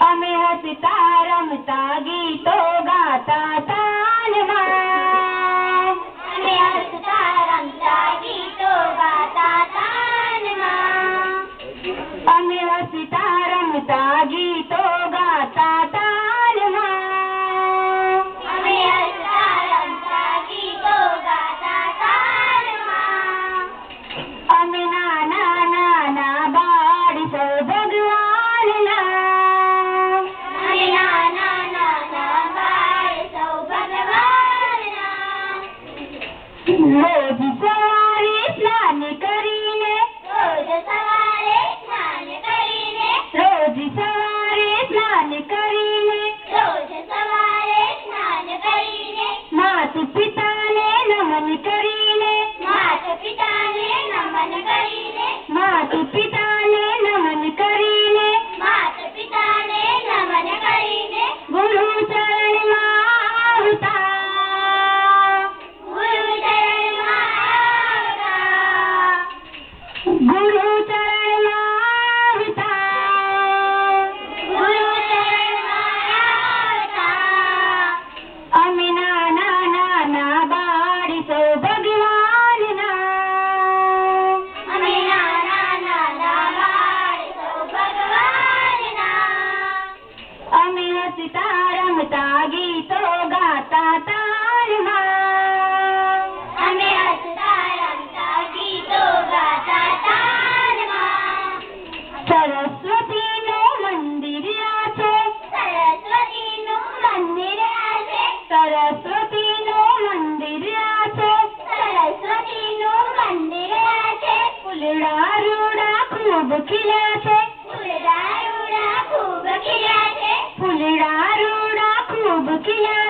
અમે હસતા રમતા ગીતો ગાતા તાનમાં. અમે હસતા રમતા ગીતો ગાતા તાનમાં. અમે હસતા રમતા ગીતો ગાતા તાનમાં. અમે હસતા રમતા ગીતો ગાતા તાનમાં. અમે નાના નાના બાળ સૌ ભગવાનના. અમે નાના નાના બાળ સૌ ભગવાનના. રોજ સવારે સ્નાન કરીને. રોજ સવારે સ્નાન કરીને. રોજ સવારે સ્નાન કરીને. રોજ સવારે સ્નાન કરીને. માતા પિતાને નમન કરીને. માતા પિતાને નમન કરીને. માતા પિતાને નમન કરીને. માતા પિતાને નમન કરીને. ગુરુ ચરણમાં આવતા. ગુરુ ચરણમાં આવતા. ગુરુ ચરણમાં આવતા. ગુરુ ચરણમાં આવતા. અમે નાના નાના બાળ સૌ ભગવાનના. અમે નાના નાના બાળ સૌ ભગવાનના. અમે હસતા રમતા ગીતો ગાતા તાનમાં. અમે હસતા રમતા ગીતો ગાતા તાનમાં. સરસ્વતીનું મંદિર આ છે. સરસ્વતીનું મંદિર આ છે. સરસ્વતીનું મંદિર આ છે. સરસ્વતીનું મંદિર આ છે. ફૂલડા રૂડા ખૂબ ખીલ્યા છે. ફૂલડા રૂડા ખૂબ ખીલ્યા છે. ફૂલડા રૂડા ખૂબ ખીલ્યા